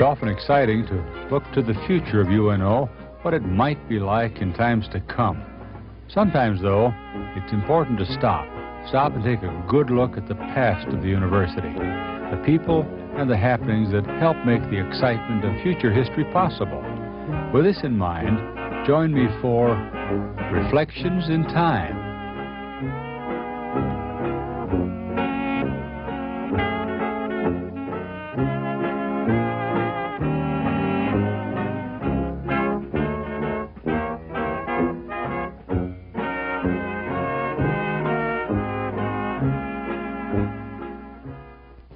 It's often exciting to look to the future of UNO, what it might be like in times to come. Sometimes, though, it's important to stop and take a good look at the past of the university, the people and the happenings that help make the excitement of future history possible. With this in mind, join me for Reflections in Time.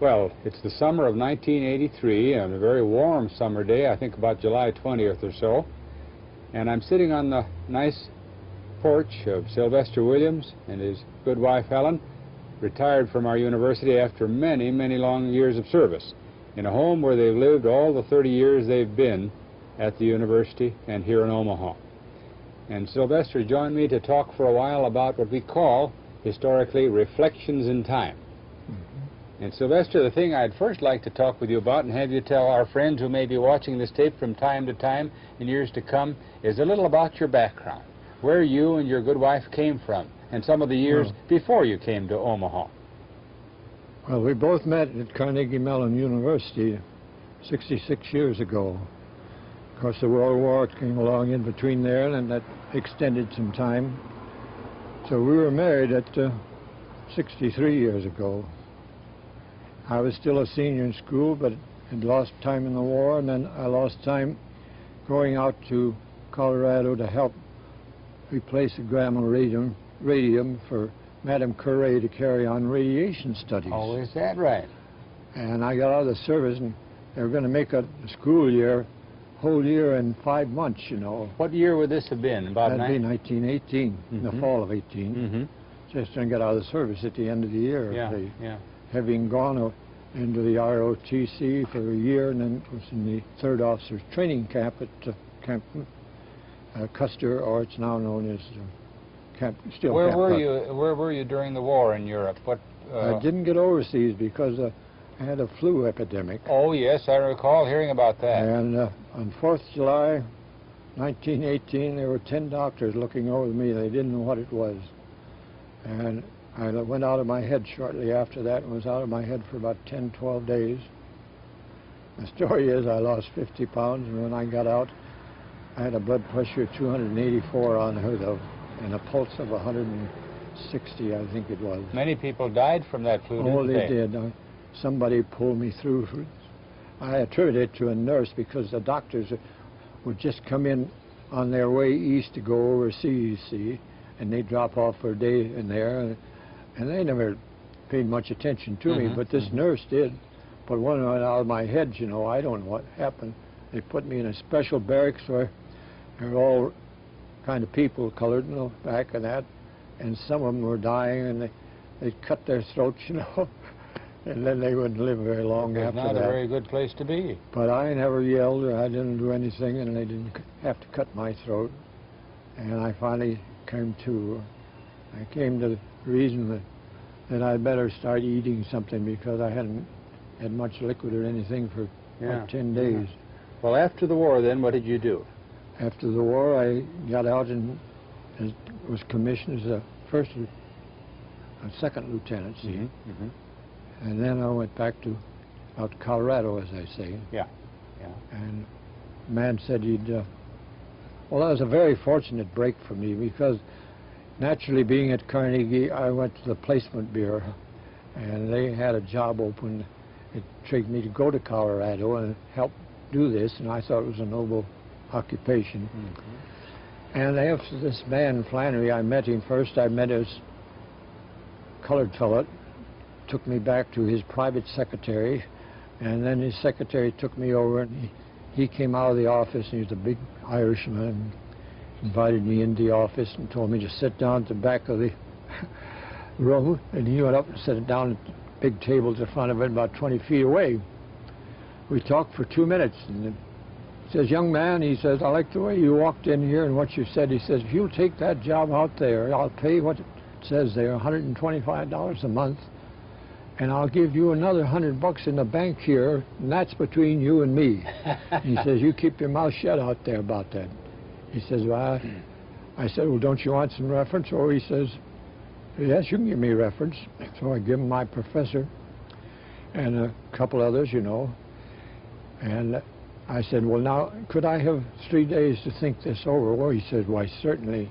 Well, it's the summer of 1983, and a very warm summer day, I think about July 20th or so. And I'm sitting on the nice porch of Sylvester Williams and his good wife, Helen, retired from our university after many, many long years of service, in a home where they've lived all the 30 years they've been at the university and here in Omaha. And Sylvester joined me to talk for a while about what we call, historically, reflections in time. And Sylvester, the thing I'd first like to talk with you about and have you tell our friends who may be watching this tape from time to time in years to come is a little about your background, where you and your good wife came from, and some of the years before you came to Omaha. Well, we both met at Carnegie Mellon University 66 years ago. Of course, the World War came along in between there, and that extended some time. So we were married at 63 years ago. I was still a senior in school, but had lost time in the war, and then I lost time going out to Colorado to help replace a gamma radium for Madame Curie to carry on radiation studies. Oh, is that right? And I got out of the service, and they were going to make a school year, whole year in 5 months, you know. What year would this have been? About That'd be 1918, the fall of 18. Just didn't get out of the service at the end of the year. Having gone into the ROTC for a year, and then was in the 3rd Officers Training Camp at Camp Custer, or it's now known as Camp. Where were you during the war in Europe? I didn't get overseas because I had a flu epidemic. Oh yes, I recall hearing about that. And on 4th July 1918, there were 10 doctors looking over me. They didn't know what it was, and I went out of my head shortly after that and was out of my head for about 10, 12 days. The story is I lost 50 pounds, and when I got out, I had a blood pressure of 284 unheard of and a pulse of 160, I think it was. Many people died from that flu, didn't they? Oh, they did. Somebody pulled me through. I attribute it to a nurse because the doctors would just come in on their way east to go overseas, see, and they'd drop off for a day in there. And they never paid much attention to me, but this nurse did. But when I went out of my head, you know, I don't know what happened. They put me in a special barracks where there were all kind of people colored in the back of that, and some of them were dying, and they'd cut their throats, you know, and then they wouldn't live very long after that. It's not a very good place to be. But I never yelled, or I didn't do anything, and they didn't have to cut my throat. And I finally came to. I came to the reason that I'd better start eating something because I hadn't had much liquid or anything for about 10 days. Well, after the war, then, what did you do? After the war, I got out and was commissioned as a second lieutenant, see? And then I went back out to Colorado, as I say. And the man said he'd... well, that was a very fortunate break for me because naturally, being at Carnegie, I went to the placement bureau, and they had a job open. It intrigued me to go to Colorado and help do this, and I thought it was a noble occupation. And after this man, Flannery, I met him first. I met his colored fellow, took me back to his private secretary, and then his secretary took me over, and he came out of the office, and he was a big Irishman, and invited me into the office and told me to sit down at the back of the room, and he went up and sat down at big tables in front of it about 20 feet away. We talked for 2 minutes, and he says, "Young man," he says, "I like the way you walked in here and what you said." He says, "If you'll take that job out there, I'll pay what it says there, $125 a month, and I'll give you another $100 in the bank here, and that's between you and me. He says, you keep your mouth shut out there about that. He says, well, I said, well, don't you want some reference? Or he says, yes, you can give me a reference. So I give him my professor and a couple others, you know. And I said, well, now, could I have 3 days to think this over? Well, he said, why, certainly.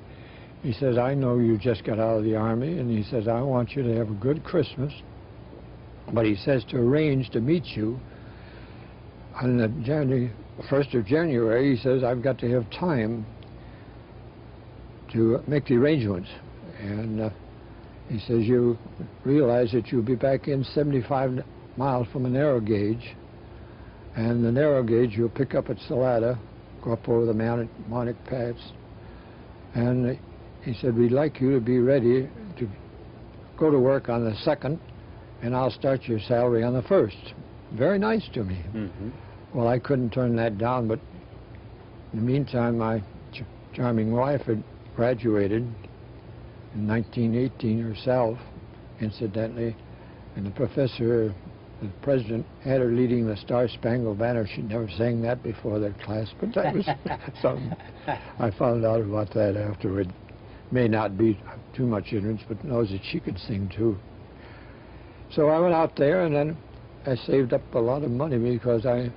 He says, I know you just got out of the Army, and he says, I want you to have a good Christmas. But he says to arrange to meet you on the 1st of January, he says, I've got to have time to make the arrangements. And he says, you realize that you'll be back in 75 miles from a narrow gauge, and the narrow gauge you'll pick up at Salada, go up over the Monic Pass, and he said, we'd like you to be ready to go to work on the 2nd, and I'll start your salary on the 1st. Very nice to me. Mm-hmm. Well, I couldn't turn that down, but in the meantime, my charming wife had graduated in 1918 herself, incidentally, and the professor, the president, had her leading the Star-Spangled Banner. She'd never sang that before their class, but that was something. I found out about that afterward. May not be too much ignorance, but knows that she could sing too. So I went out there, and then I saved up a lot of money because I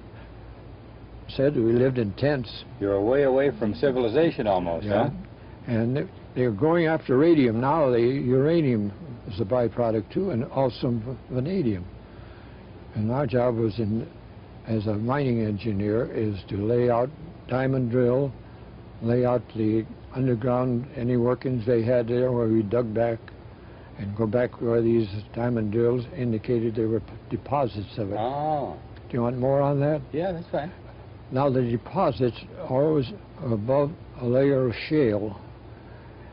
said we lived in tents. You're way away from civilization almost, yeah. Huh? And they're going after radium now. The uranium is a byproduct too, and also vanadium. And our job was, as a mining engineer, is to lay out, diamond drill, lay out the underground, any workings they had there where we dug back, and go back where these diamond drills indicated there were deposits of it. Oh. Do you want more on that? Yeah, that's fine. Now the deposits are always above a layer of shale,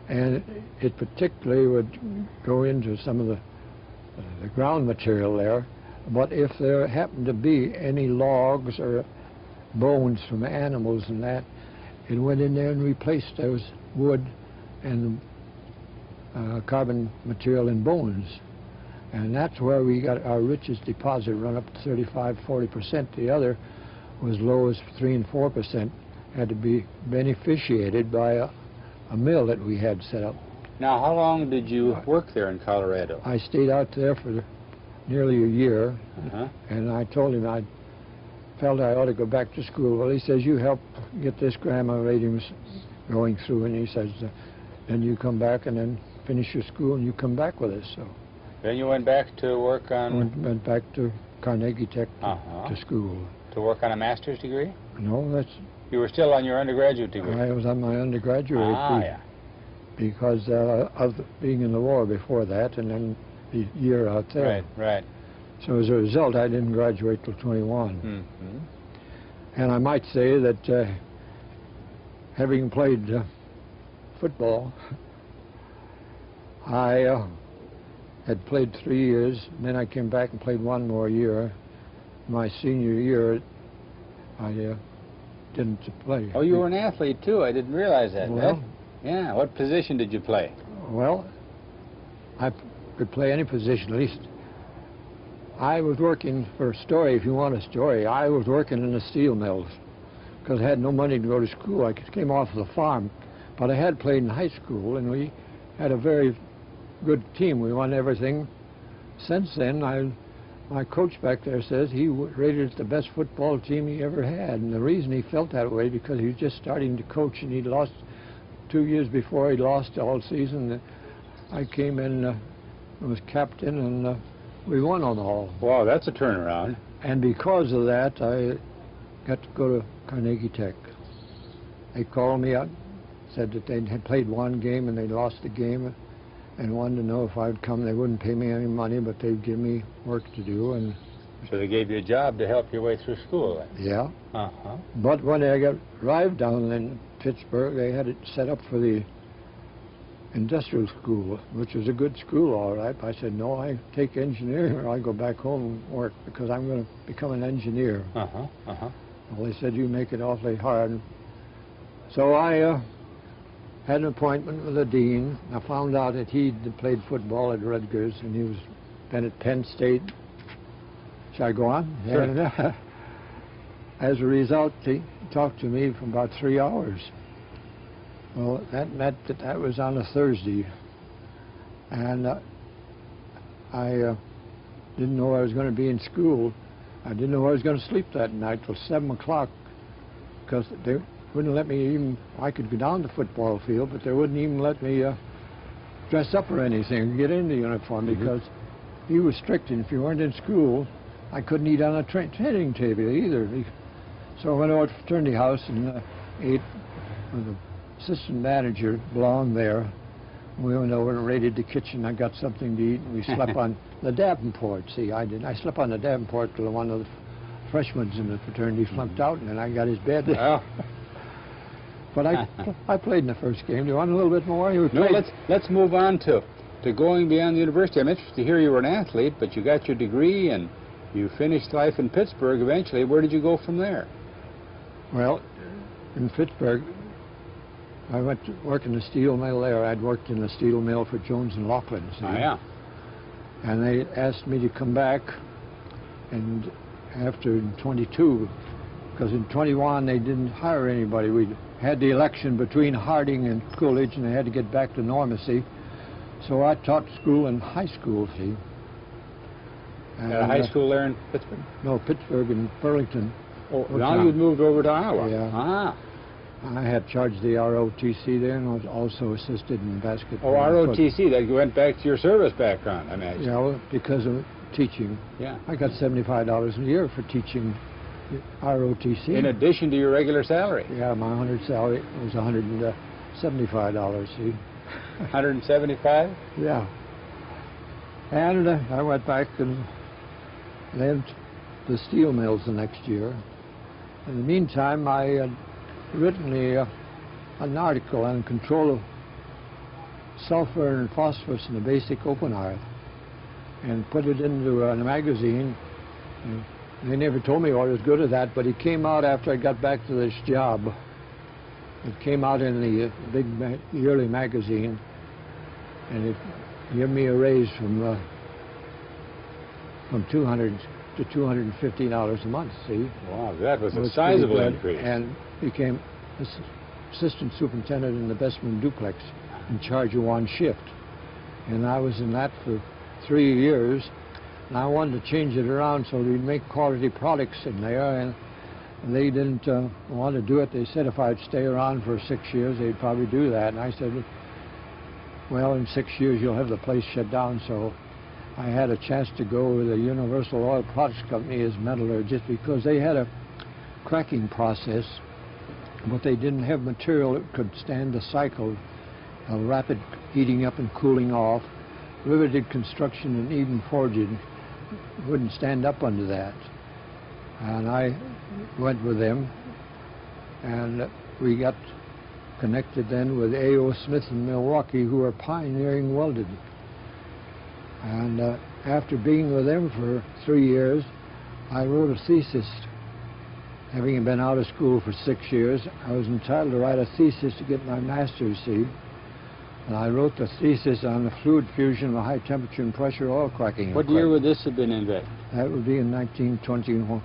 and it particularly would go into some of the ground material there. But if there happened to be any logs or bones from animals and that, it went in there and replaced those wood and carbon material in bones. And that's where we got our richest deposit, run up to 35–40%. The other was low as 3 and 4%, had to be beneficiated by a mill that we had set up. Now, how long did you work there in Colorado? I stayed out there for nearly a year, and I told him I felt I ought to go back to school. Well, he says, you help get this grammar ratings going through, and he says, then you come back and then finish your school and you come back with us. So then you went back to work on... Went back to Carnegie Tech to school. To work on a master's degree? No, that's... You were still on your undergraduate degree? I was on my undergraduate degree. Yeah. Because of being in the war before that, and then the year out there. Right, right. So as a result, I didn't graduate till 21. Mm-hmm. And I might say that having played football, I had played 3 years, and then I came back and played 1 more year. My senior year, I didn't play. Oh, you were an athlete too. I didn't realize that. Well, right? Yeah. What position did you play? Well, I could play any position, at least. I was working for a story, if you want a story. I was working in the steel mills because I had no money to go to school. I came off the farm, but I had played in high school, and we had a very good team. We won everything. Since then, my coach back there says he rated it the best football team he ever had, and the reason he felt that way because he was just starting to coach, and he'd lost 2 years before. He lost all season. I came in, was captain, and we won them all. Wow, that's a turnaround. And because of that, I got to go to Carnegie Tech. They called me up, said that they had played 1 game and they lost the game, and wanted to know if I'd come. They wouldn't pay me any money, but they'd give me work to do. And so they gave you a job to help your way through school then? Yeah. But when I arrived down in Pittsburgh, they had it set up for the industrial school, which was a good school, all right. I said, no, I take engineering or I go back home and work because I'm going to become an engineer. Well, they said, you make it awfully hard. So I had an appointment with the dean. I found out that he'd played football at Rutgers, and he was been at Penn State. Shall I go on? Sure. And, as a result, he talked to me for about 3 hours. Well, that meant that was on a Thursday. And I didn't know I was going to be in school. I didn't know I was going to sleep that night till 7 o'clock, because they wouldn't let me even, I could go down the football field, but they wouldn't even let me dress up or anything, get in the uniform, because he was strict, and if you weren't in school, I couldn't eat on a training table either. So I went over to fraternity house and ate with the assistant manager, belonged there. We went over and raided the kitchen. I got something to eat, and we slept on the Davenport. See, I did. I slept on the Davenport till one of the freshmen in the fraternity flunked out, and then I got his bed. Well. But I played in the first game. Do you want a little bit more? No, let's move on to going beyond the university. I'm interested to hear you were an athlete, but you got your degree and you finished life in Pittsburgh eventually. Where did you go from there? Well, in Pittsburgh, I went to work in the steel mill there. I'd worked in the steel mill for Jones and Laughlin. Oh, yeah. And they asked me to come back, and after 22, because in 21 they didn't hire anybody. We had the election between Harding and Coolidge, and they had to get back to normacy. So I taught school in high school, see. And, at a high school there in Pittsburgh? No, Pittsburgh and Burlington. Oh, now you'd moved over to Iowa. Yeah. Ah. I had charged the ROTC there, and was also assisted in basketball. Oh, ROTC, that went back to your service background, I imagine. Yeah, well, because of teaching. Yeah. I got $75 a year for teaching ROTC. In addition to your regular salary? Yeah, my 100 salary was $175, see. 175? Yeah. And I went back and left the steel mills the next year. In the meantime, I had written an article on control of sulfur and phosphorus in the basic open hearth and put it into a magazine. And they never told me I was good at that, but it came out after I got back to this job. It came out in the big yearly magazine, and it gave me a raise from $200 to $250 a month, see? Wow, that was a sizable increase. And became assistant superintendent in the Bestman duplex, in charge of one shift. And I was in that for 3 years, and I wanted to change it around so we'd make quality products in there, and they didn't want to do it. They said if I'd stay around for 6 years, they'd probably do that. And I said, well, in 6 years you'll have the place shut down. So I had a chance to go with the Universal Oil Products Company as metallurgist, because they had a cracking process, but they didn't have material that could stand the cycle of rapid heating up and cooling off. Riveted construction and even forging wouldn't stand up under that. And I went with them, and we got connected then with A.O. Smith in Milwaukee, who were pioneering welding. And after being with them for 3 years, I wrote a thesis. Having been out of school for 6 years, I was entitled to write a thesis to get my master's, see. And I wrote the thesis on the fluid fusion of high temperature and pressure oil cracking. What year would this have been invented? That would be in 1922.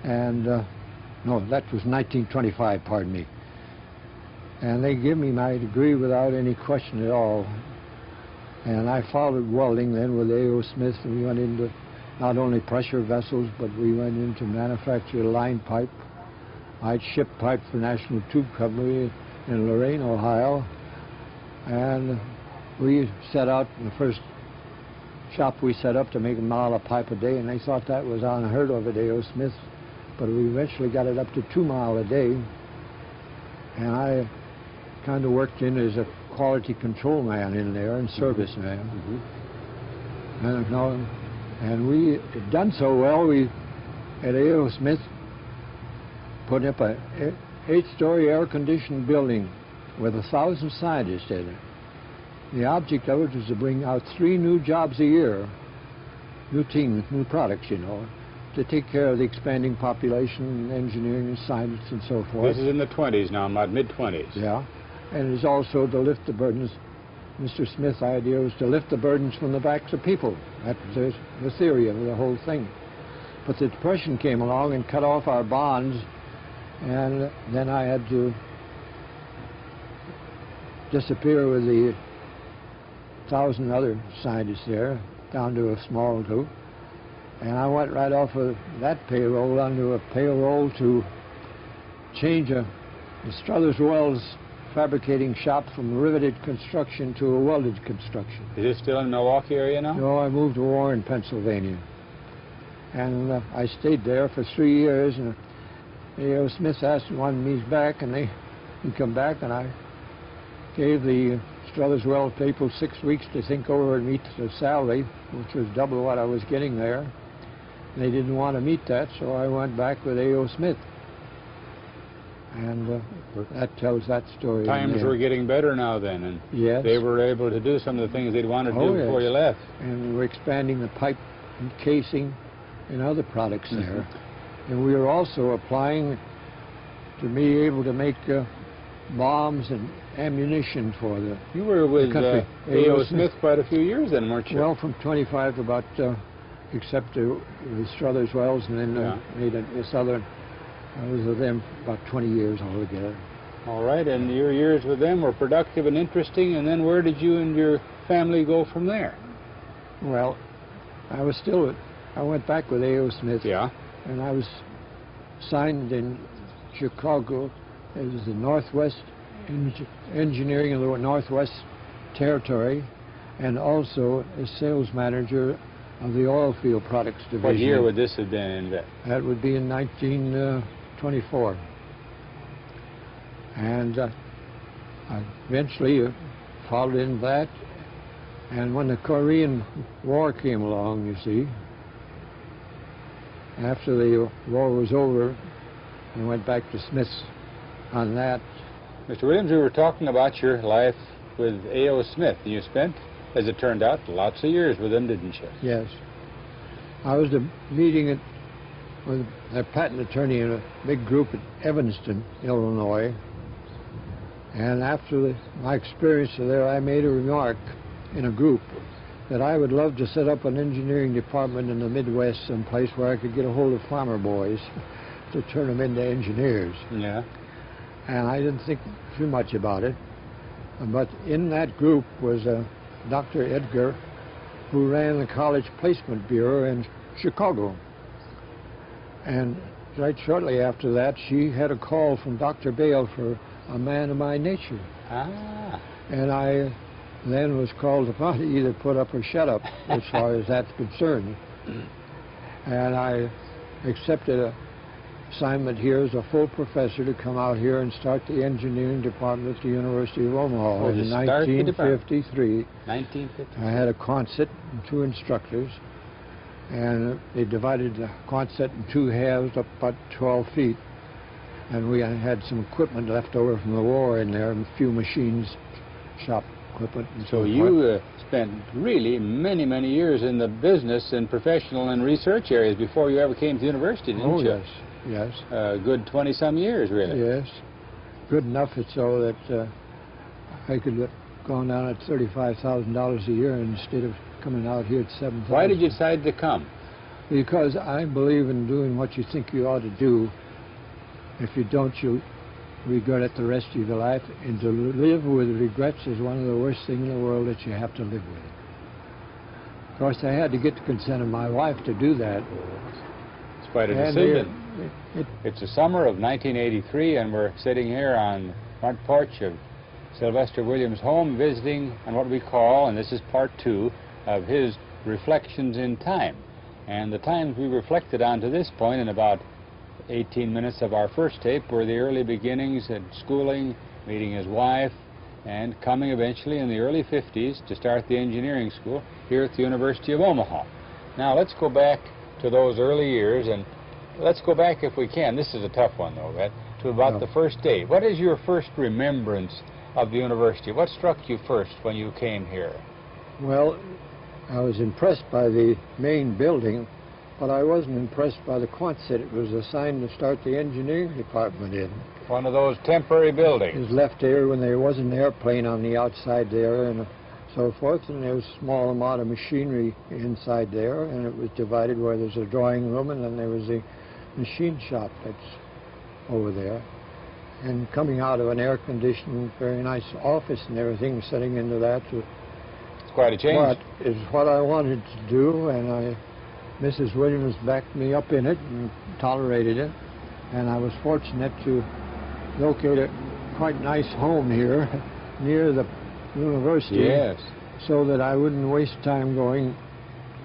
And, no, that was 1925, pardon me. And they gave me my degree without any question at all. And I followed welding then with A.O. Smith, and we went into not only pressure vessels, but we went into manufacture line pipe. I'd ship pipe for National Tube Company in Lorain, Ohio. And we set out in the first shop we set up to make a mile of pipe a day, and they thought that was unheard of at A.O. Smith. But we eventually got it up to 2 miles a day. And I kind of worked in as a quality control man in there and service man. And we had done so well, we at A.O. Smith put up a 8-story air-conditioned building with 1,000 scientists in it. The object of it was to bring out 3 new jobs a year, new teams, new products, you know, to take care of the expanding population, engineering and science and so forth. This is in the 20s now, about mid-20s. Yeah, and it is also to lift the burdens Mr. Smith's idea was to lift the burdens from the backs of people. That's the theory of the whole thing. But the Depression came along and cut off our bonds, and then I had to disappear with the 1,000 other scientists there, down to a small group. And I went right off of that payroll onto a payroll to change the Struthers Wells fabricating shop from riveted construction to a welded construction. Is it still in the Milwaukee area now? No, I moved to Warren, Pennsylvania. And I stayed there for 3 years, and A.O. Smith asked wanted me back, and he come back, and I gave the Struthers Wells people 6 weeks to think over and meet the salary, which was double what I was getting there. They didn't want to meet that, so I went back with A.O. Smith. And that tells that story. Times were getting better now then, and yes, they were able to do some of the things they'd wanted to do before you left. And we were expanding the pipe and casing and other products there. And we were also applying to be able to make bombs and ammunition for the You were with country. A.O. Smith quite a few years then, weren't you? Well, from 25 to about, except the Struthers Wells, and then made this other. I was with them about 20 years altogether. All right, and your years with them were productive and interesting, and then where did you and your family go from there? Well, I went back with A.O. Smith. Yeah. And I was signed in Chicago as the Northwest Engineering of the Northwest Territory, and also as sales manager of the oil field products division. What year would this have been in? That would be in 1924. And I eventually followed in that. And when the Korean War came along, you see, after the war was over, I went back to Smith's on that. Mr. Williams, we were talking about your life with A.O. Smith. You spent, as it turned out, lots of years with him, didn't you? Yes. I was meeting with a patent attorney in a big group at Evanston, Illinois. And after my experience there, I made a remark in a group that I would love to set up an engineering department in the Midwest, someplace where I could get a hold of farmer boys to turn them into engineers. Yeah. And I didn't think too much about it. But in that group was Dr. Edgar, who ran the College Placement Bureau in Chicago. And right shortly after that, she had a call from Dr. Bale for a man of my nature. Ah. And I then was called upon to either put up or shut up, as far as that's concerned. And I accepted an assignment here as a full professor to come out here and start the engineering department at the University of Omaha in 1953. 1953. I had a Quonset and 2 instructors, and they divided the Quonset in 2 halves up about 12 feet. And we had some equipment left over from the war in there, and a few machines, shop equipment and so forth. You spent really many, many years in the business and professional and research areas before you ever came to university, didn't you? Yes, yes. A good 20-some years, really. Yes. Good enough it's so that I could have gone down at $35,000 a year instead of coming out here at $7,000. Why did you decide to come? Because I believe in doing what you think you ought to do. If you don't, you'll regret it the rest of your life. And to live with regrets is one of the worst things in the world that you have to live with. Of course, I had to get the consent of my wife to do that. It's quite a decision. It's the summer of 1983, and we're sitting here on the front porch of Sylvester Williams' home, visiting on what we call, and this is part 2, of his reflections in time. And the times we reflected on to this point in about 18 minutes of our first tape were the early beginnings at schooling, meeting his wife, and coming eventually in the early 50s to start the engineering school here at the University of Omaha. Now let's go back to those early years, and let's go back, if we can, this is a tough one though, to about the first day. What is your first remembrance of the university? What struck you first when you came here? Well, I was impressed by the main building, but I wasn't impressed by the Quonset it was assigned to start the engineering department in. One of those temporary buildings. It was left there when there was an airplane on the outside there, and so forth, and there was a small amount of machinery inside there, and it was divided where there's a drawing room, and then there was a machine shop that's over there. And coming out of an air-conditioned, very nice office and everything, setting into that. It's quite a change. But it's what I wanted to do, and Mrs. Williams backed me up in it and tolerated it. And I was fortunate to locate a quite nice home here near the university. Yes. So that I wouldn't waste time going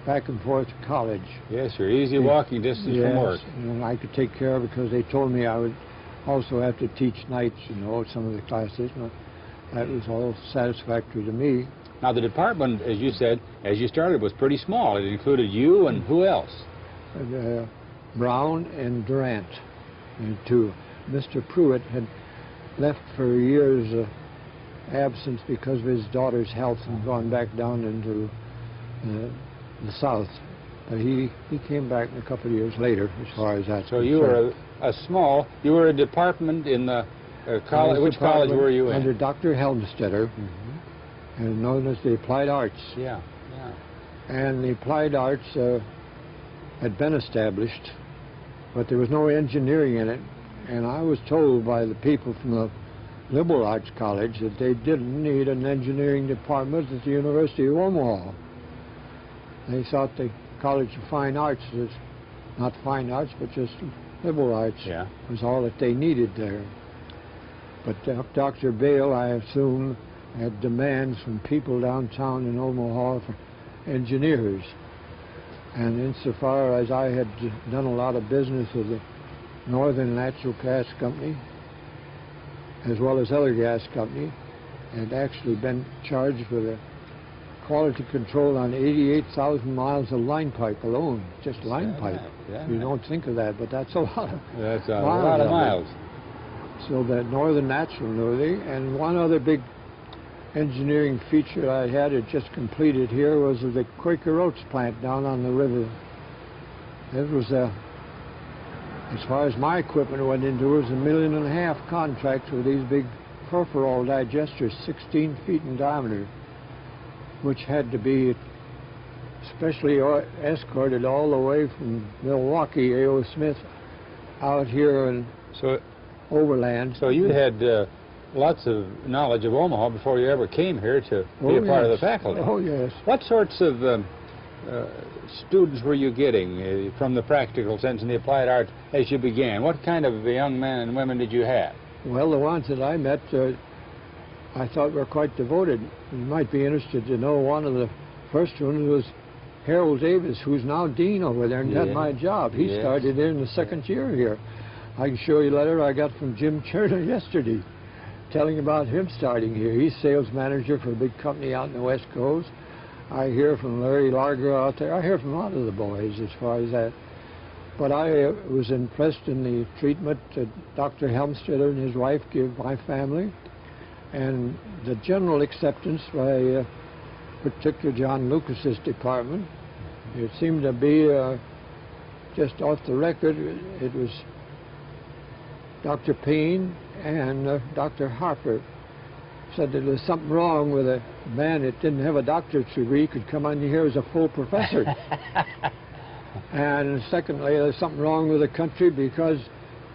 back and forth to college. Yes, you're easy walking distance from work. And I could take care of it because they told me I would also have to teach nights, you know, some of the classes. That was all satisfactory to me. Now, the department, as you said, as you started, was pretty small. It included you and who else? Brown and Durant, and two. Mr. Pruitt had left for years absence because of his daughter's health and gone back down into the South. He came back a couple of years later, as far as that's So you were you were a department in the college. Which college were you in? Under Dr. Helmstetter, and known as the Applied Arts. Yeah. And the Applied Arts had been established, but there was no engineering in it. And I was told by the people from the Liberal Arts College that they didn't need an engineering department at the University of Omaha. They thought the College of Fine Arts was not fine arts, but just liberal arts was all that they needed there. But Dr. Bale, I assume, had demands from people downtown in Omaha for engineers. And insofar as I had done a lot of business with the Northern Natural Gas Company, as well as other gas company, and actually been charged with a quality control on 88,000 miles of line pipe alone, just line pipe. Yeah. You don't think of that, but that's a lot of That's a lot of miles. So that Northern Natural knew they, and one other big engineering feature I had just completed here was the Quaker Oats plant down on the river. It was as far as my equipment went into, it was $1.5 million contract with these big furfural digesters, 16 feet in diameter, which had to be specially escorted all the way from Milwaukee, A.O. Smith, out here and overland. So you had lots of knowledge of Omaha before you ever came here to be a part of the faculty. Oh, yes. What sorts of students were you getting from the practical sense in the applied arts as you began? What kind of young men and women did you have? Well, the ones that I met I thought were quite devoted. You might be interested to know one of the first ones was Harold Davis, who's now dean over there and had my job. He started in the second year here. I can show you a letter I got from Jim Turner yesterday telling about him starting here. He's sales manager for a big company out in the West Coast. I hear from Larry Larger out there. I hear from a lot of the boys as far as that. But I was impressed in the treatment that Dr. Helmstetter and his wife give my family, and the general acceptance by particularly John Lucas's department. It seemed to be just off the record. It was Dr. Payne and Dr. Harper said that there was something wrong with a man that didn't have a doctorate degree could come on here as a full professor. And secondly, there's something wrong with the country because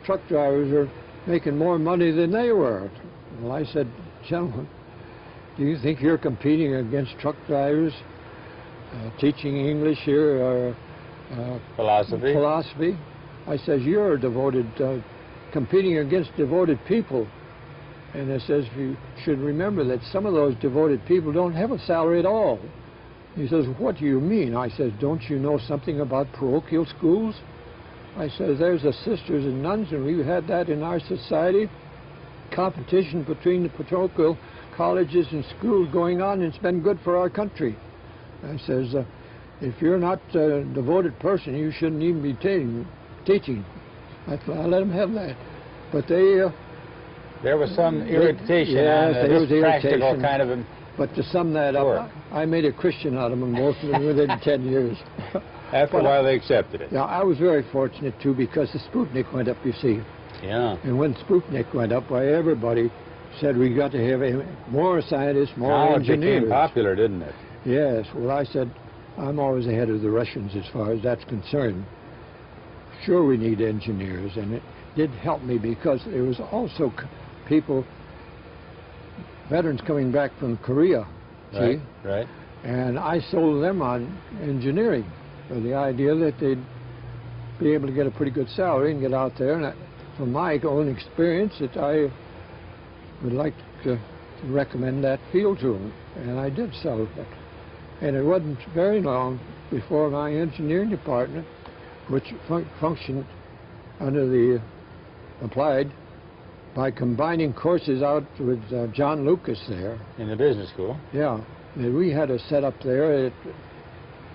truck drivers are making more money than they were. Well, I said, gentlemen, do you think you're competing against truck drivers teaching English here or philosophy? I says, you're devoted, competing against devoted people. And it says, you should remember that some of those devoted people don't have a salary at all. He says, what do you mean? I says, don't you know something about parochial schools? I says, there's the sisters and nuns, and we've had that in our society. Competition between the parochial colleges and schools going on, and it's been good for our country. I says, if you're not a devoted person, you shouldn't even be teaching. I let them have that. But they... there was some irritation on this practical kind of... But to sum that up, I made a Christian out of them, most of them within 10 years. After a while, they accepted it. Yeah, I was very fortunate, too, because the Sputnik went up, you see. Yeah. And when Sputnik went up, why, everybody said we got to have more scientists, more engineers. Now it became popular, didn't it? Yes. Well, I said, I'm always ahead of the Russians as far as that's concerned. Sure, we need engineers, and it did help me because there was also people, veterans coming back from Korea, right, right. And I sold them on engineering, with the idea that they'd be able to get a pretty good salary and get out there. And from my own experience, that I would like to recommend that field to them, and I did sell it. And it wasn't very long before my engineering department, which functioned under the applied by combining courses out with John Lucas there. In the business school? Yeah. We had a setup there. It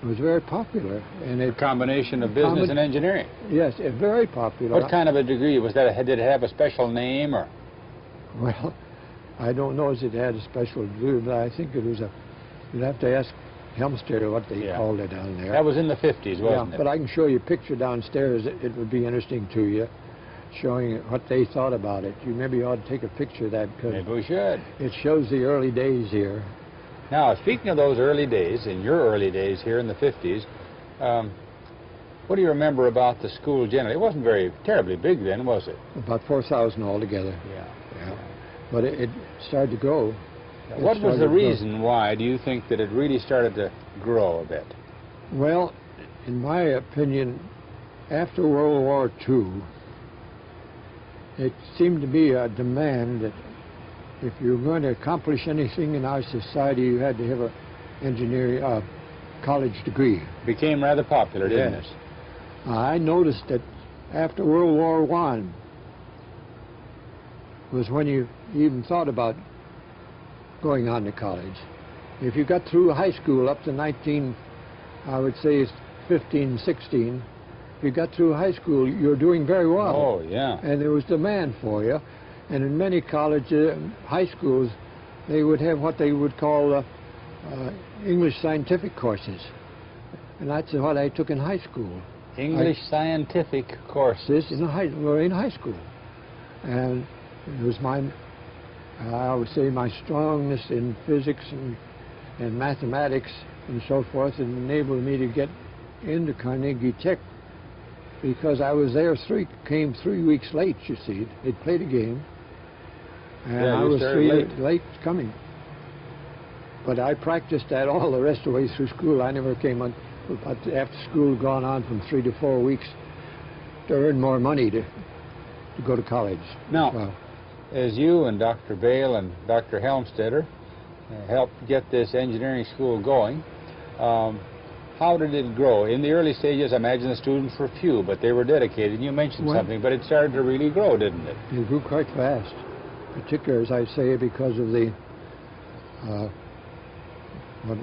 was very popular. And a combination of business and engineering? Yes, very popular. What kind of a degree? Was that? Did it have a special name? Or? Well, I don't know if it had a special degree, but I think it was a, you'd have to ask Helmstetter what they called it down there. That was in the 50s, wasn't it? But I can show you a picture downstairs. It would be interesting to you, showing what they thought about it. You maybe ought to take a picture of that. Maybe we should. It shows the early days here. Now, speaking of those early days, in your early days here in the 50s, what do you remember about the school generally? It wasn't very terribly big then, was it? About 4,000 altogether. Yeah. But it started to grow. What was the reason why do you think that it really started to grow a bit? Well, in my opinion, after World War II, it seemed to be a demand that if you were going to accomplish anything in our society, you had to have an engineering college degree. Became rather popular, didn't it? I noticed that after World War I was when you even thought about going on to college. If you got through high school up to I would say 15, 16, if you got through high school, you're doing very well. Oh, yeah. And there was demand for you. And in many colleges, high schools, they would have what they would call English scientific courses. And that's what I took in high school. English scientific courses? In high school. And it was I would say my strongness in physics and mathematics and so forth, and enabled me to get into Carnegie Tech because I was there came 3 weeks late, you see. They played a game, and I was 3 late coming. But I practiced that all the rest of the way through school. I never came on, but after school had gone on from 3 to 4 weeks to earn more money to go to college. Now, as you and Dr. Bale and Dr. Helmstetter helped get this engineering school going, how did it grow? In the early stages, I imagine the students were few, but they were dedicated. You mentioned something, but it started to really grow, didn't it? It grew quite fast, particularly, as I say, because of the what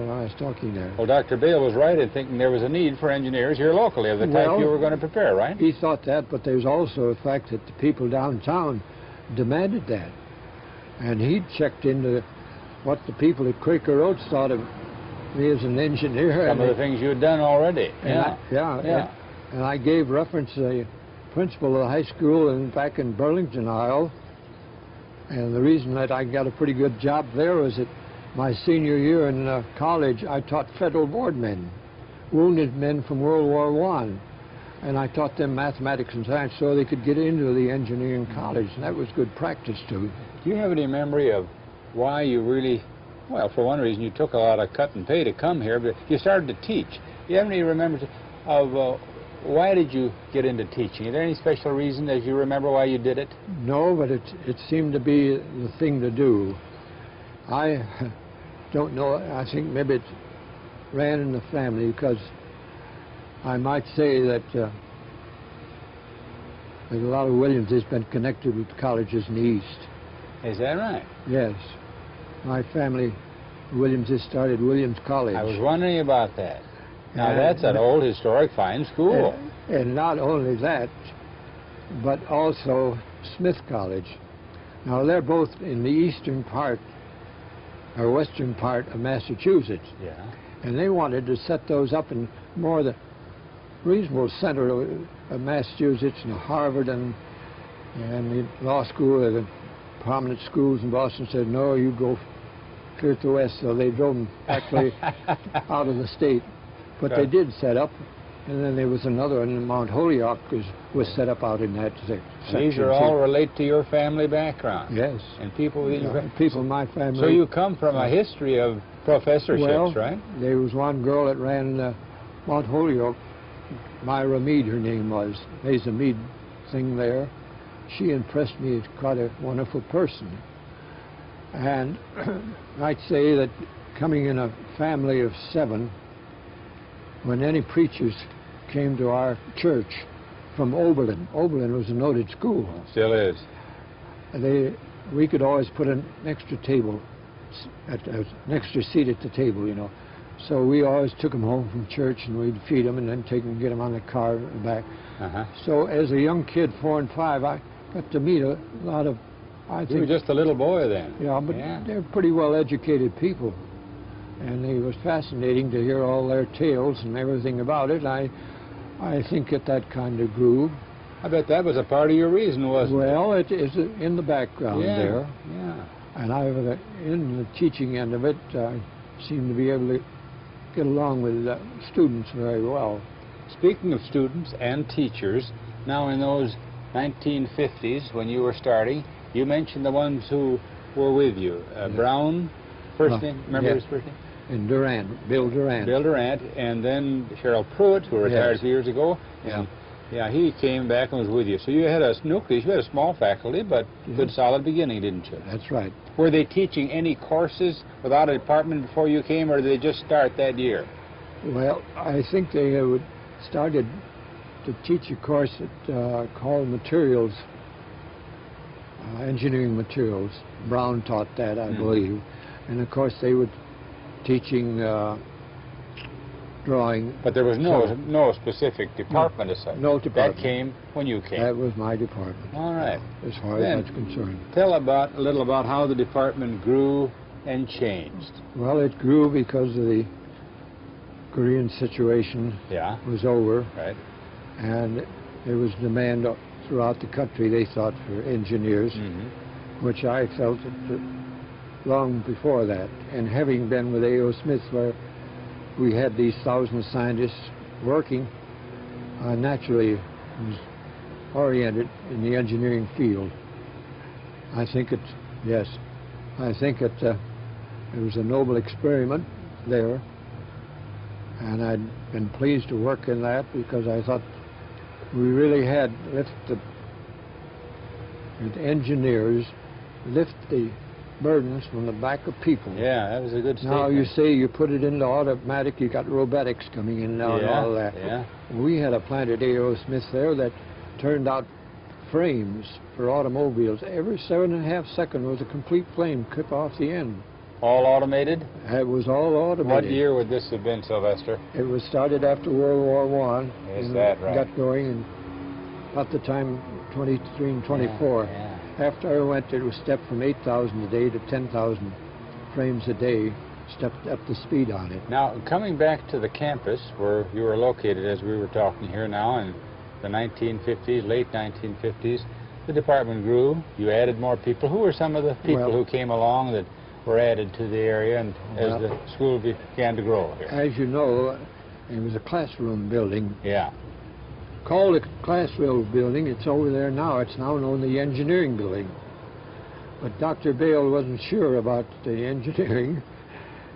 I was talking there. Well, Dr. Bale was right in thinking there was a need for engineers here locally of the type you were going to prepare, right? He thought that, but there's also the fact that the people downtown demanded that. And he checked into what the people at Quaker Oats thought of me as an engineer. Some of the things you had done already. And I gave reference to the principal of the high school back in Burlington, Ohio. And the reason that I got a pretty good job there was that my senior year in college, I taught federal board men, wounded men from World War I. And I taught them mathematics and science so they could get into the engineering college, and that was good practice too. Do you have any memory of why you really, well, for one reason, you took a lot of cut and pay to come here, but you started to teach. Do you have any remembrance of why did you get into teaching? Is there any special reason as you remember why you did it? No, but it seemed to be the thing to do. I don't know, I think maybe it ran in the family because I might say that there's a lot of Williams has been connected with colleges in the East. Is that right? Yes. My family, Williams, has started Williams College. I was wondering about that. Now that's an old, historic, fine school. And not only that, but also Smith College. Now they're both in the eastern part, or western part of Massachusetts. Yeah. And they wanted to set those up in more the reasonable center of Massachusetts, and Harvard and the law school and prominent schools in Boston said, no, you go clear to the west. So they drove them actually out of the state. But they did set up. And then there was another one in Mount Holyoke was set up out in that section. These are all relate to your family background. Yes. And people in my family. So you come from a history of professorships, right? There was one girl that ran Mount Holyoke, Myra Mead, her name was. There's a Mead thing there. She impressed me as quite a wonderful person. And I'd say that coming in a family of 7, when any preachers came to our church from Oberlin was a noted school. Still is. We could always put an extra table, an extra seat at the table, you know. So we always took them home from church, and we'd feed them and then take them, get them on the car and back. So as a young kid, 4 and 5, I got to meet a lot of, You were just a little boy then. Yeah, but they're pretty well-educated people. And it was fascinating to hear all their tales and everything about it. I think that kind of grew. I bet that was a part of your reason, wasn't it? Well, it is in the background there. Yeah. And in the teaching end of it, I seem to be able to get along with students very well. Speaking of students and teachers, now in those 1950s when you were starting, you mentioned the ones who were with you. Brown, first name, remember his first name? And Durant, Bill Durant. Bill Durant, and then Cheryl Pruitt, who retired a few years ago. Yeah. Yeah, he came back and was with you. So you had a nucleus, you had a small faculty, but good solid beginning, didn't you? That's right. Were they teaching any courses without a department before you came, or did they just start that year? Well, I think they started to teach a course called materials, engineering materials. Brown taught that, I believe. And of course they were teaching drawing. But there was no specific department as such. No department. That came when you came. That was my department. All right. As far as that's concerned. Tell a little about how the department grew and changed. Well, it grew because of the Korean situation was over. Right. And there was demand throughout the country, they thought, for engineers, which I felt long before that. And having been with A.O. Smith, where we had these 1,000 scientists working, I naturally was oriented in the engineering field. I think it was a noble experiment there, and I'd been pleased to work in that because I thought we really had the engineers lift the burdens from the back of people. Yeah, that was a good statement. Now you say you put it into automatic, you got robotics coming in now and all that. Yeah. We had a plant at A.O. Smith there that turned out frames for automobiles. Every 7.5 seconds was a complete frame clip off the end. All automated? It was all automated. What year would this have been, Sylvester? It was started after World War I. Is that right? Got going in about the time 23 and 24. Yeah. After I went, it was stepped from 8,000 a day to 10,000 frames a day, stepped up the speed on it. Now, coming back to the campus where you were located as we were talking here now in the 1950s, late 1950s, the department grew. You added more people. Who were some of the people who came along that were added to the area and as the school began to grow here? As you know, it was a classroom building. Yeah. Called the classroom building. It's over there now. It's now known as the engineering building. But Dr. Bale wasn't sure about the engineering,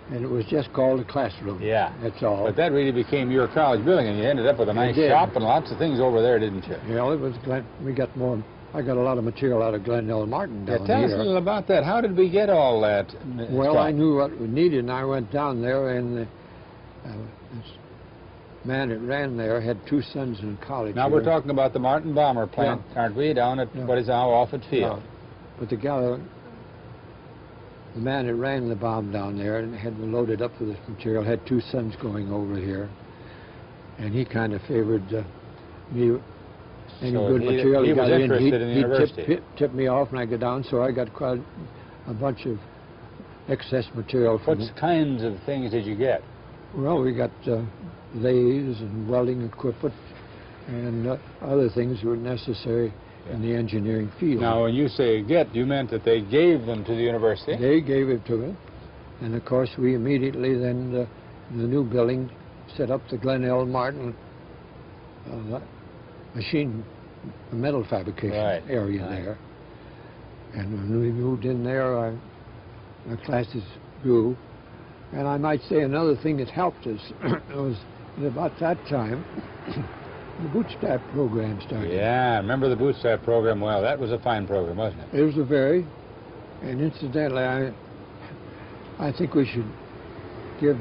and it was just called a classroom. Yeah. That's all. But that really became your college building, and you ended up with a nice shop and lots of things over there, didn't you? Yeah, it was we got more. I got a lot of material out of Glendale Martin down here. Tell us a little about that. How did we get all that? Well, I knew what we needed, and I went down there, and this man that ran there had 2 sons in college. Now we're talking about the Martin Bomber plant, aren't we, down at what is now Offutt Field? But the man that ran the bomb down there and had loaded up with this material had 2 sons going over here, and he kind of favored me. Any good material he was interested in the university. He tipped me off when I got down, so I got quite a bunch of excess material from What kinds of things did you get? Well, we got lathes and welding equipment and other things that were necessary in the engineering field. Now, when you say get, you meant that they gave them to the university? They gave it to me. And, of course, we immediately then, the new building, set up the Glen L. Martin metal fabrication area there. And when we moved in there, our classes grew. And I might say another thing that helped us was at about that time, the bootstrap program started. Yeah, I remember the bootstrap program well. That was a fine program, wasn't it? It was a very, and incidentally, I think we should give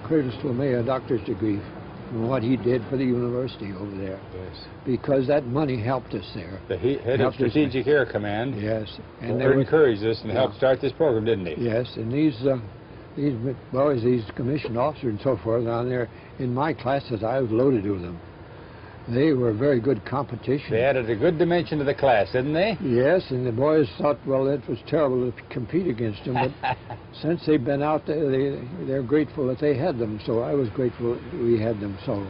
Criss LeMay a doctor's degree for what he did for the university over there. Yes. Because that money helped us there. The head of Strategic Air Command. Yes. And they encouraged us and helped start this program, didn't he? Yes, and these boys, these commissioned officers and so forth on there, in my classes, I was loaded with them. They were very good competition. They added a good dimension to the class, didn't they? Yes, and the boys thought, well, it was terrible to compete against them, but since they've been out there, they're grateful that they had them, so I was grateful that we had them. So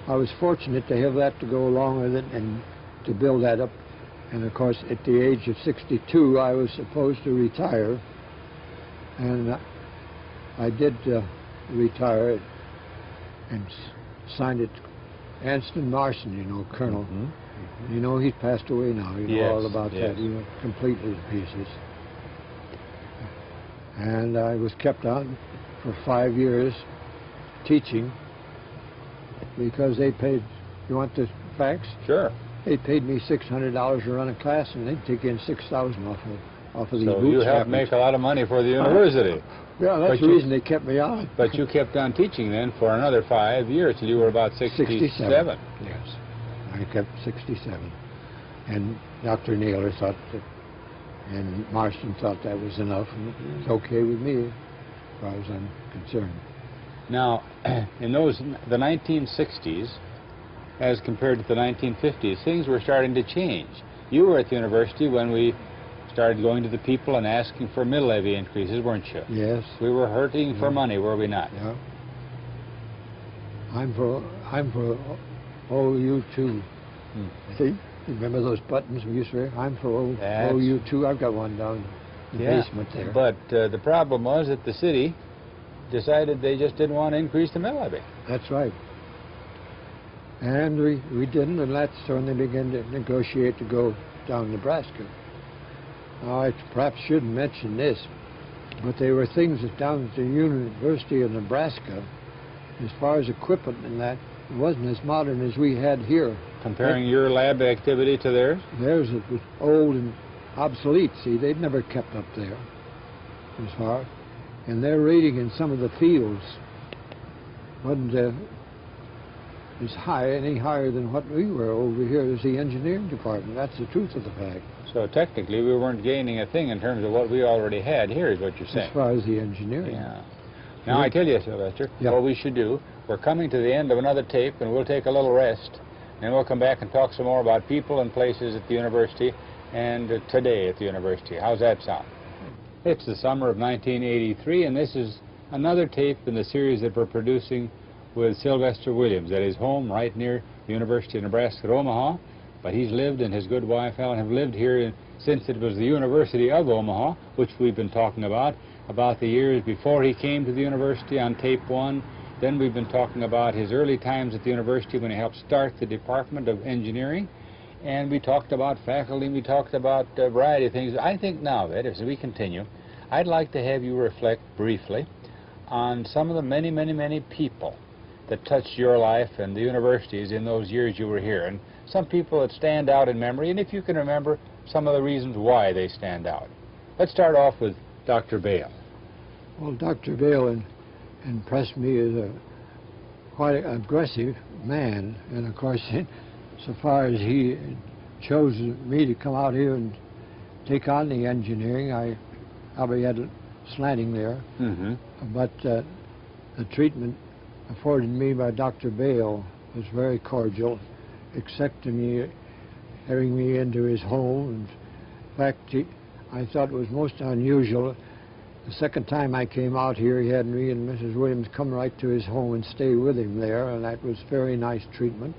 I was fortunate to have that to go along with it and to build that up. And, of course, at the age of 62, I was supposed to retire, and I did retire and signed it. Anston Marson, you know, Colonel. You know, he's passed away now. You know all about that. He went completely to pieces. And I was kept on for 5 years teaching because they paid, you want the facts? Sure. They paid me $600 to run a class, and they'd take in $6,000 off of these So you helped make a lot of money for the university. Yeah, that's the reason they kept me on. But you kept on teaching then for another 5 years till you were about 67. Yes, I kept 67. And Dr. Naylor thought that, and Marston thought that was enough, and it's okay with me as far as I'm concerned. Now, in the 1960s, as compared to the 1950s, things were starting to change. You were at the university when we started going to the people and asking for mill levy increases, weren't you? Yes. We were hurting for money, were we not? Yeah. I'm for OU too. See? Remember those buttons we used to wear? I'm for OU too. I've got one down in the basement there. But the problem was that the city decided they just didn't want to increase the mill levy. That's right. And we didn't, and that's when they began to negotiate to go down Nebraska. Now, I perhaps shouldn't mention this, but there were things that down at the University of Nebraska, as far as equipment and that, it wasn't as modern as we had here. Comparing your lab activity to theirs? Theirs was old and obsolete. See, they'd never kept up there as far. And their rating in some of the fields wasn't as high, any higher than what we were over here as the engineering department. That's the truth of the fact. So technically we weren't gaining a thing in terms of what we already had here, is what you're saying. As far as the engineering. Yeah. Now I tell you, Sylvester, what we should do, we're coming to the end of another tape, and we'll take a little rest, and we'll come back and talk some more about people and places at the university and today at the university. How's that sound? It's the summer of 1983, and this is another tape in the series that we're producing with Sylvester Williams at his home right near the University of Nebraska at Omaha. But he's lived, and his good wife Ellen have lived here since it was the University of Omaha, which we've been talking about the years before he came to the university on tape 1. Then we've been talking about his early times at the university when he helped start the Department of Engineering. And we talked about faculty, and we talked about a variety of things. I think now that, as we continue, I'd like to have you reflect briefly on some of the many, many, many people that touched your life and the universities in those years you were here. And some people that stand out in memory, and if you can remember some of the reasons why they stand out. Let's start off with Dr. Bale. Well, Dr. Bale impressed me as quite an aggressive man, and of course, so far as he chose me to come out here and take on the engineering, I probably had a slanting there. But the treatment afforded me by Dr. Bale was very cordial, accepting me, having me into his home. In fact, I thought it was most unusual. The second time I came out here, he had me and Mrs. Williams come right to his home and stay with him there, and that was very nice treatment.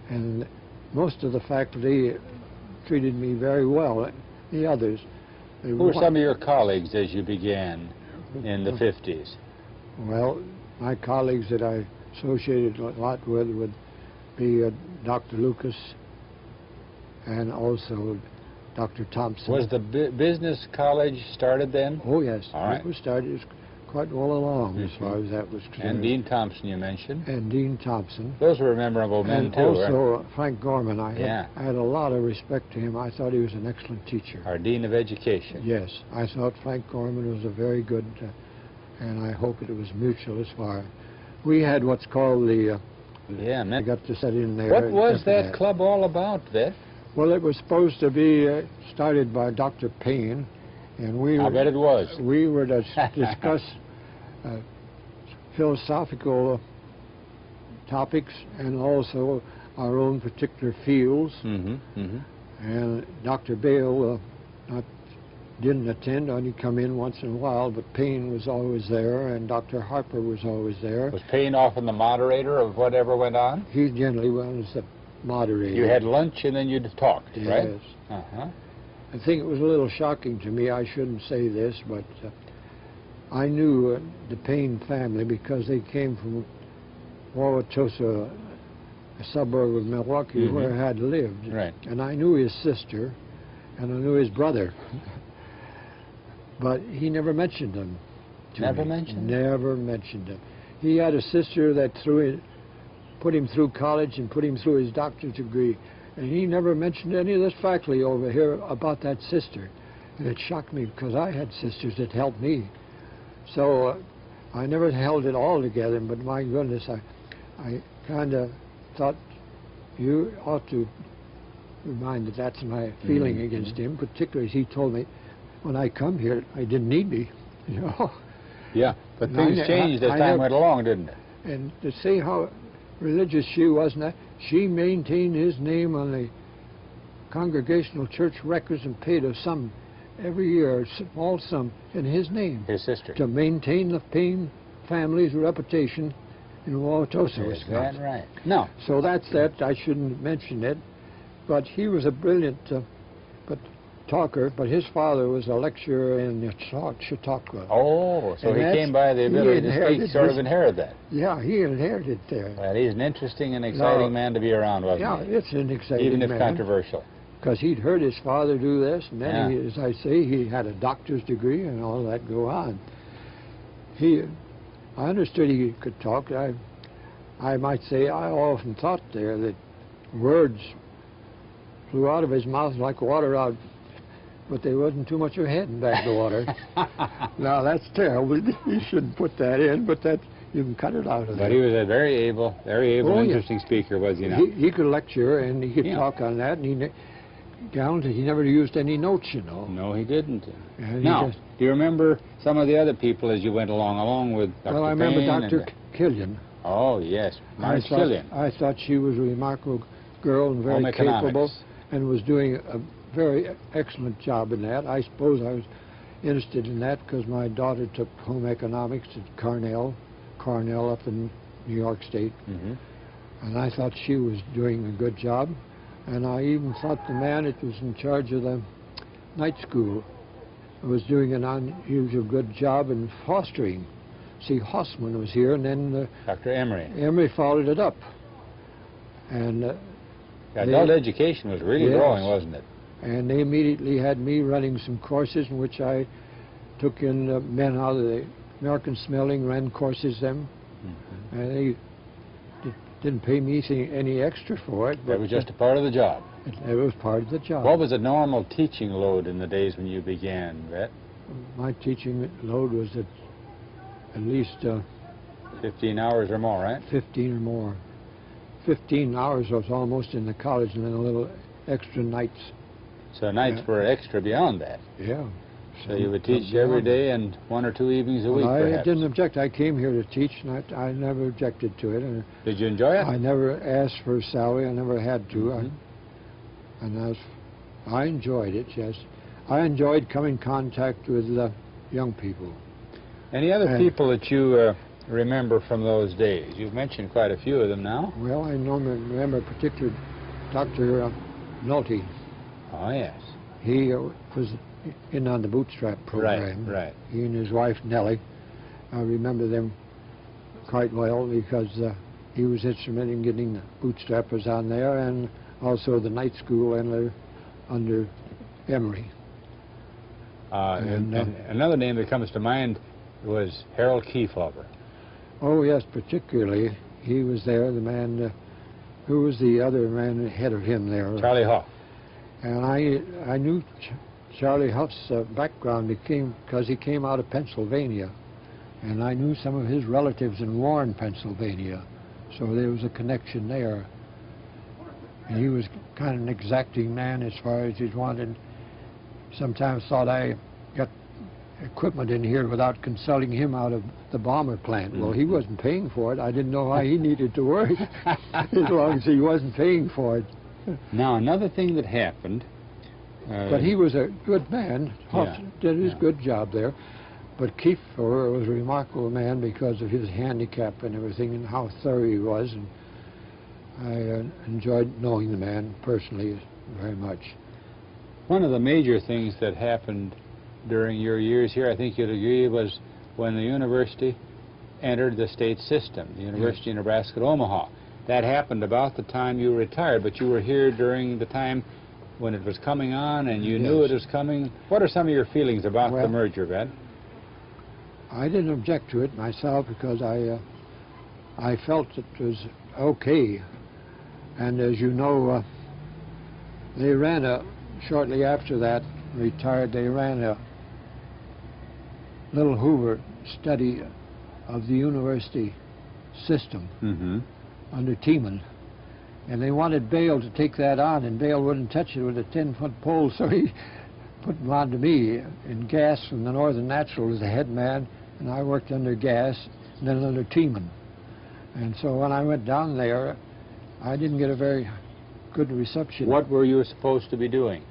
And most of the faculty treated me very well. The others. Who were some of your colleagues as you began in the 50s? Well, my colleagues that I associated a lot with would be Dr. Lucas and also Dr. Thompson. Was the business college started then? Oh, yes. All right. It was started. It was quite well along as far as that was concerned. And Dean Thompson, you mentioned. And Dean Thompson. Those were memorable men, too. And also Frank Gorman. I had a lot of respect to him. I thought he was an excellent teacher. Our Dean of Education. Yes. I thought Frank Gorman was a very good, and I hope it was mutual as far. We had what's called the... I got to sit in there. What was that club all about, Vet? Well, it was supposed to be started by Dr. Payne, and we I bet it was. We were to discuss philosophical topics and also our own particular fields. And Dr. Bale didn't attend, only come in once in a while, but Payne was always there, and Dr. Harper was always there. Was Payne often the moderator of whatever went on? He generally was the moderator. You had lunch and then you talked, right? Yes. I think it was a little shocking to me. I shouldn't say this, but I knew the Payne family because they came from Wauwatosa, a suburb of Milwaukee, where I had lived. Right. And I knew his sister, and I knew his brother. But he never mentioned them to me. Never mentioned? Never mentioned them. He had a sister that put him through college and put him through his doctorate degree, and he never mentioned any of this faculty over here about that sister. And it shocked me because I had sisters that helped me. So I never held it all together, but my goodness, I kind of thought you ought to remind that that's my feeling against him, particularly as he told me when I come here, I didn't need me, you know. Yeah, but things changed as time went along, didn't it? And to see how religious she was, and she maintained his name on the Congregational Church records and paid a sum every year, a small sum in his name. His sister. To maintain the Payne family's reputation in Wauwatosa, Is Wisconsin. that right? No. So that's that. I shouldn't mention it. But he was a brilliant talker, but his father was a lecturer in Chautauqua. Oh, so he came by the ability to speak, sort of inherited that. Yeah, he inherited there. Well, he's an interesting and exciting man to be around, wasn't he? Yeah, it's an exciting even if man. Controversial. Because he'd heard his father do this, and then, he, as I say, he had a doctor's degree and all that go on. I understood he could talk. I might say I often thought there that words flew out of his mouth like water out, but there wasn't too much of heading back the water. Now, that's terrible. You shouldn't put that in, but that you can cut it out of there. But he was a very able, interesting speaker, was he not? He could lecture, and he could talk on that, and he never used any notes, you know. No, he didn't. And now, do you remember some of the other people as you went along with Dr. Well, I remember Dr. Killian. Oh, yes, Marge Killian. I thought she was a remarkable girl and very capable, and was doing a very excellent job in that. I suppose I was interested in that because my daughter took home economics at Cornell up in New York State. And I thought she was doing a good job. And I even thought the man that was in charge of the night school was doing an unusual good job in fostering. See, Hossman was here, and then Dr. Emery. Emery followed it up. And adult education was really growing, wasn't it? And they immediately had me running some courses in which I took in men out of the American Smelling, ran courses them. And they didn't pay me any extra for it. But that was just a part of the job. It was part of the job. What was a normal teaching load in the days when you began, Vet? My teaching load was at least 15 hours or more, right? 15 or more. 15 hours was almost in the college, and then a little extra nights. So nights were extra beyond that. Yeah. So you would teach every day and 1 or 2 evenings a week, perhaps? I didn't object. I came here to teach, and I never objected to it. Did you enjoy it? I never asked for a salary. I never had to. I enjoyed it, yes. I enjoyed coming in contact with young people. Any other people that you remember from those days? You've mentioned quite a few of them now. Well, I remember particularly Dr. Nolte. Oh, yes. He was in on the bootstrap program. Right. He and his wife, Nellie. I remember them quite well because he was instrumental in getting the bootstrappers on there, and also the night school under Emory. And another name that comes to mind was Harold Kefauver. Oh, yes, particularly. He was there, the man, who was the other man ahead of him there? Charlie Huff. And I knew Charlie Huff's background because he came out of Pennsylvania. And I knew some of his relatives in Warren, Pennsylvania. So there was a connection there. And he was kind of an exacting man as far as he wanted. Sometimes thought I got equipment in here without consulting him out of the bomber plant. Well, he wasn't paying for it. I didn't know why he needed to work as long as he wasn't paying for it. Now, another thing that happened... but he was a good man. Huff did his good job there. But Kefauver was a remarkable man because of his handicap and everything and how thorough he was. And I enjoyed knowing the man personally very much. One of the major things that happened during your years here, I think you'd agree, was when the university entered the state system, the University of Nebraska at Omaha. That happened about the time you retired, but you were here during the time when it was coming on and you knew it was coming. What are some of your feelings about the merger, Ben? I didn't object to it myself because I felt it was okay. And as you know, they ran shortly after that, retired, they ran a little Hoover study of the university system under Tiemann. And they wanted Bale to take that on, and Bale wouldn't touch it with a 10-foot pole, so he put them on to me. And Gass from the Northern Natural was the head man, and I worked under Gass, and then under Tiemann. And so when I went down there, I didn't get a very good reception. What were you supposed to be doing?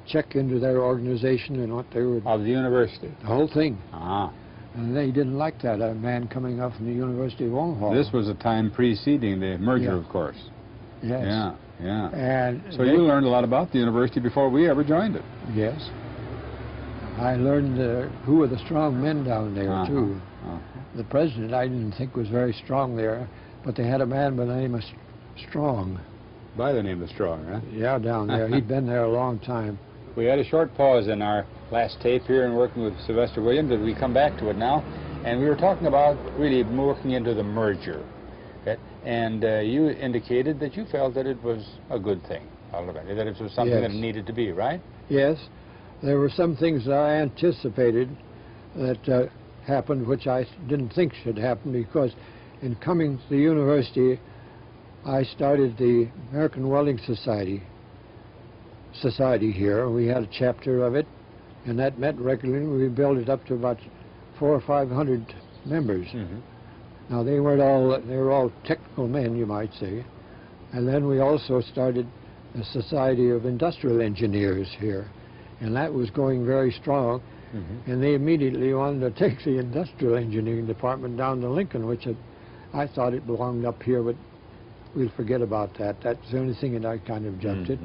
Check into their organization and what they were... Of the university? The whole thing. Ah. And they didn't like that, a man coming up from the University of Omaha. This was a time preceding the merger, of course. Yes. Yeah. And so you learned a lot about the university before we ever joined it. Yes. I learned who were the strong men down there, too. The president, I didn't think was very strong there, but they had a man by the name of Strong. By the name of Strong, huh? Yeah, down there. He'd been there a long time. We had a short pause in our last tape here and working with Sylvester Williams, but we come back to it now. And we were talking about really working into the merger. And you indicated that you felt that it was a good thing, ultimately, that it was something that needed to be, right? Yes. There were some things that I anticipated that happened which I didn't think should happen, because in coming to the university, I started the American Welding Society here. We had a chapter of it, and that met regularly. We built it up to about 400 or 500 members. Now they were all technical men, you might say. And then we also started the Society of Industrial Engineers here, and that was going very strong. And they immediately wanted to take the industrial engineering department down to Lincoln, which I thought it belonged up here, but we'll forget about that. That's the only thing that I kind of objected.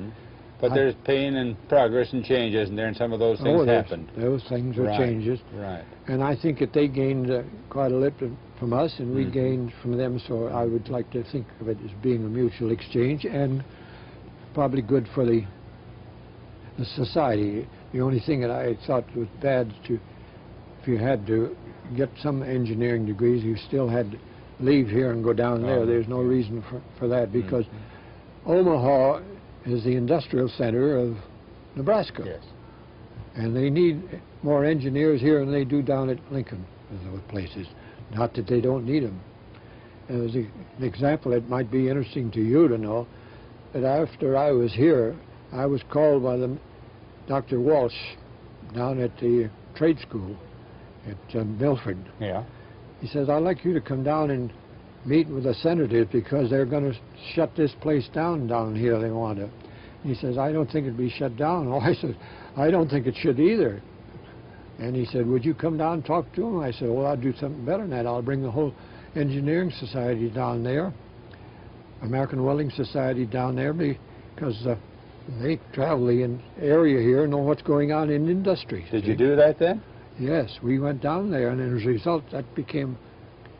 But there's pain and progress and changes, isn't there? And some of those things happened. Those things were changes. Right. And I think that they gained quite a little from us, and we gained from them, so I would like to think of it as being a mutual exchange, and probably good for the society. The only thing that I thought was bad if you had to get some engineering degrees, you still had to leave here and go down there. There's no reason for that, because Omaha is the industrial center of Nebraska. Yes. And they need more engineers here than they do down at Lincoln and those places. Not that they don't need them. As an example, it might be interesting to you to know that after I was here, I was called by Dr. Walsh down at the trade school at Milford. Yeah. He says, I'd like you to come down and meet with the senators because they're going to shut this place down here. They want to. He says, I don't think it'd be shut down. Oh, I said, I don't think it should either. And he said, would you come down and talk to them? I said, well, I'll do something better than that. I'll bring the whole engineering society down there, American Welding Society down there, because They travel the area here and know what's going on in industry. Did you do that then? Yes, we went down there, and as a result, that became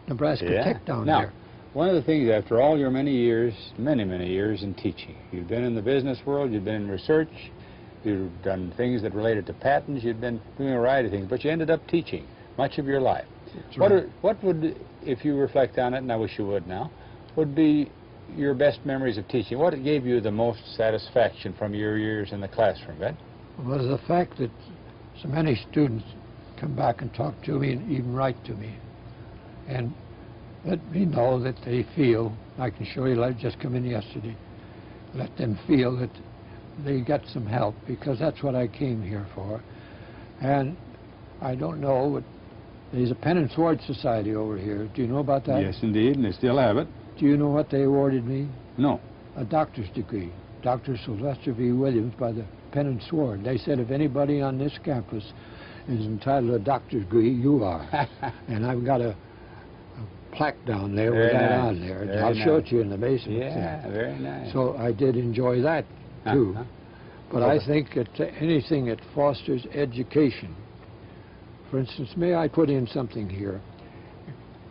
Nebraska Tech down there. One of the things, after all your many years, many years in teaching, you've been in the business world, you've been in research, you've done things that related to patents, you've been doing a variety of things, but you ended up teaching much of your life. What would, if you reflect on it, and I wish you would now, would be your best memories of teaching? What gave you the most satisfaction from your years in the classroom, Ben? Well, the fact that so many students come back and talk to me and even write to me and let me know that they feel, I can show you, I just come in yesterday, let them feel that they got some help, because that's what I came here for. And I don't know, but there's a Pen and Sword Society over here. Do you know about that? Yes, indeed, and they still have it. Do you know what they awarded me? No. A doctor's degree, Dr. Sylvester V. Williams, by the Pen and Sword. They said if anybody on this campus is entitled to a doctor's degree, you are. And I've got a plaque down there with that on there. I'll show it to you in the basement. Yeah, very nice. So I did enjoy that, too. But I think that anything that fosters education, for instance, may I put in something here?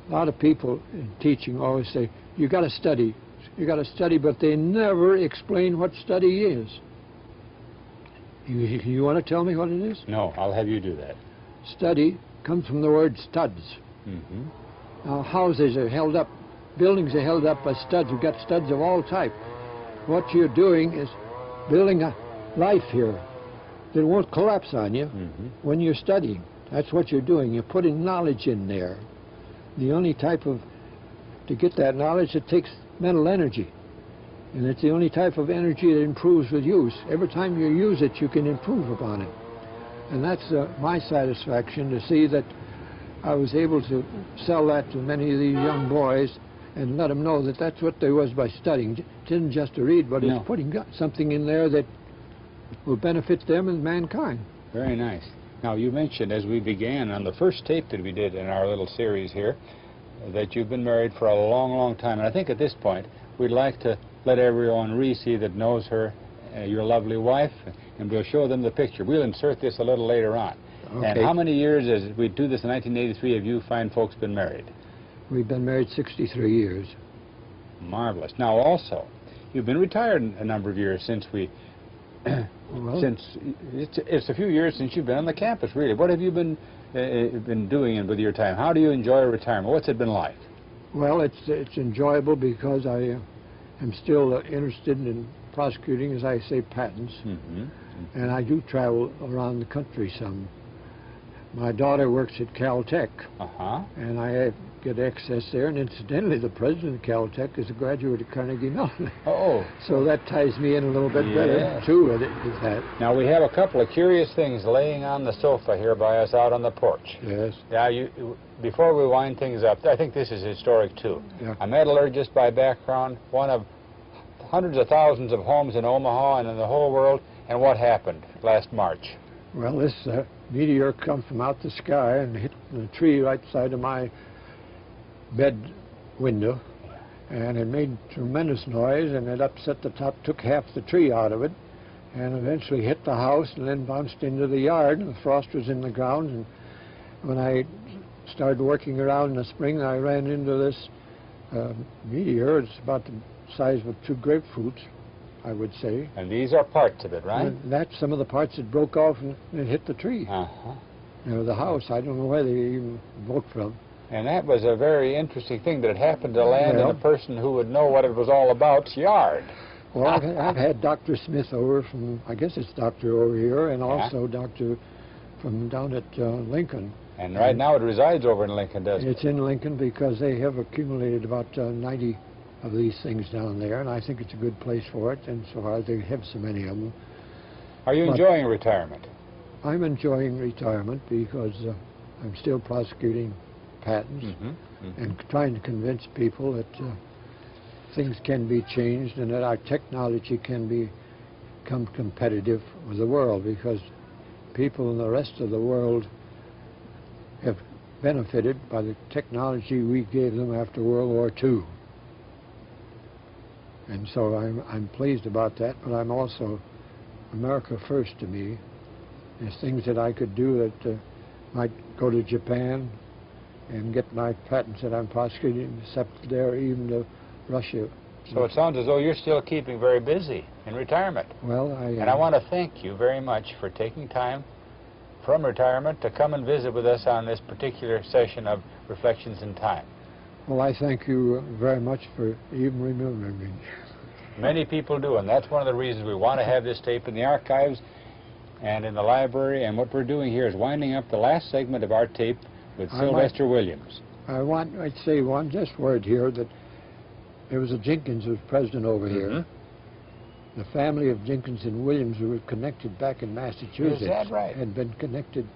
A lot of people in teaching always say, you got to study, but they never explain what study is. You want to tell me what it is? No, I'll have you do that. Study comes from the word studs. Now, houses are held up, buildings are held up by studs. We've got studs of all type. What you're doing is building a life here that won't collapse on you when you're studying. That's what you're doing. You're putting knowledge in there. The only type of, to get that knowledge, it takes mental energy. And it's the only type of energy that improves with use. Every time you use it, you can improve upon it. And that's my satisfaction, to see that I was able to sell that to many of these young boys and let them know that that's what there was by studying. It isn't just to read, but it's putting something in there that will benefit them and mankind. Very nice. Now, you mentioned as we began on the first tape that we did in our little series here that you've been married for a long time. And I think at this point we'd like to let everyone see that knows her, your lovely wife, and we'll show them the picture. We'll insert this a little later on. Okay. And how many years, as we do this in 1983, have you fine folks been married? We've been married 63 years. Marvelous. Now, also, you've been retired a number of years since we... it's a few years since you've been on the campus, really. What have you been doing with your time? How do you enjoy retirement? What's it been like? Well, it's enjoyable because I am still interested in prosecuting, as I say, patents. And I do travel around the country some. My daughter works at Caltech, and I get access there. And incidentally, the president of Caltech is a graduate of Carnegie Mellon. So that ties me in a little bit better, too, with that. Now, we have a couple of curious things laying on the sofa here by us out on the porch. Yes. Now, before we wind things up, I think this is historic, too. A metallurgist by background, one of hundreds of thousands of homes in Omaha and in the whole world. And what happened last March? Well, this meteor come from out the sky and hit the tree right side of my bed window, and it made tremendous noise, and it upset the top, took half the tree out of it, and eventually hit the house and then bounced into the yard, and the frost was in the ground. And when I started working around in the spring, I ran into this meteor. It's about the size of 2 grapefruits, I would say. And these are parts of it, right? And that's some of the parts that broke off and hit the tree. You know, the house, I don't know where they even broke from. And that was a very interesting thing, that it happened to land in a person who would know what it was all about's yard. Well, I've had Dr. Smith over from, I guess it's doctor over here, and also doctor from down at Lincoln. And right now it resides over in Lincoln, doesn't it? It's in Lincoln because they have accumulated about 90 of these things down there, and I think it's a good place for it, and so far they have so many of them. Are you enjoying retirement? I'm enjoying retirement because I'm still prosecuting patents and trying to convince people that things can be changed and that our technology can become competitive with the world, because people in the rest of the world have benefited by the technology we gave them after World War II. And so I'm pleased about that, but I'm also America first to me. There's things that I could do that might go to Japan and get my patents that I'm prosecuting accepted there, even to Russia. So it sounds as though you're still keeping very busy in retirement. Well, And I want to thank you very much for taking time from retirement to come and visit with us on this particular session of Reflections in Time. Well, I thank you very much for even remembering me. Many people do, and that's one of the reasons we want to have this tape in the archives and in the library. And what we're doing here is winding up the last segment of our tape with Sylvester Williams. I'd say one just word here that there was a Jenkins who was president over here. The family of Jenkins and Williams who were connected back in Massachusetts. Is that right? Had been connected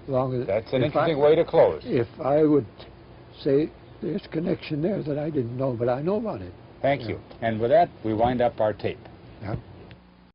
longer. That's an interesting way to close. If I would say there's connection there that I didn't know, but I know about it. Thank you. And with that, we wind up our tape. Yeah.